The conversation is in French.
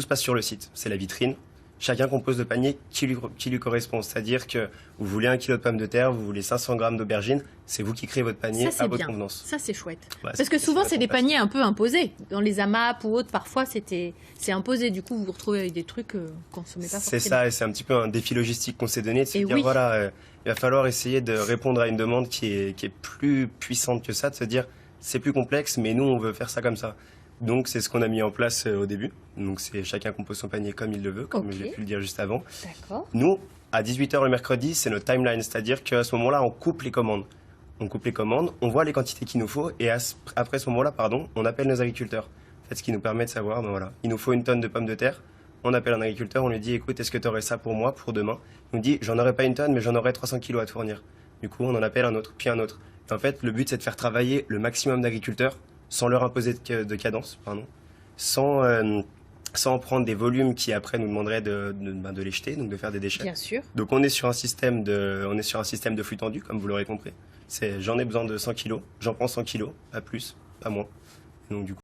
Tout se passe sur le site, c'est la vitrine. Chacun compose le panier qui lui correspond. C'est-à-dire que vous voulez 1 kilo de pommes de terre, vous voulez 500 grammes d'aubergines, c'est vous qui créez votre panier Ça, à votre bien. convenance. Ça, c'est chouette. Ouais, Parce que souvent, c'est des facile. paniers un peu imposés. Dans les AMAP ou autres, parfois, c'est imposé. Du coup, vous vous retrouvez avec des trucs qu'on ne consommait pas forcément. C'est ça, et c'est un petit peu un défi logistique qu'on s'est donné, de se Et dire, oui. voilà, il va falloir essayer de répondre à une demande qui est plus puissante que ça, de se dire, c'est plus complexe, mais nous, on veut faire ça comme ça. Donc, c'est ce qu'on a mis en place au début. Donc, c'est chacun compose son panier comme il le veut, comme Ok. j'ai pu le dire juste avant. D'accord. Nous, à 18 h le mercredi, c'est notre timeline, c'est-à-dire qu'à ce moment-là, on coupe les commandes. On coupe les commandes, on voit les quantités qu'il nous faut, et après ce moment-là, on appelle nos agriculteurs. En fait, ce qui nous permet de savoir, ben voilà, il nous faut 1 tonne de pommes de terre. On appelle un agriculteur, on lui dit, écoute, est-ce que tu aurais ça pour moi, pour demain? Il nous dit, j'en aurais pas 1 tonne, mais j'en aurais 300 kilos à te fournir. Du coup, on en appelle un autre, puis un autre. Et en fait, le but, c'est de faire travailler le maximum d'agriculteurs sans leur imposer de cadence, sans prendre des volumes qui après nous demanderaient de les jeter, donc de faire des déchets. Bien sûr. Donc on est sur un système de flux tendu, comme vous l'aurez compris. J'en ai besoin de 100 kilos, j'en prends 100 kilos, pas plus, pas moins. Donc du coup,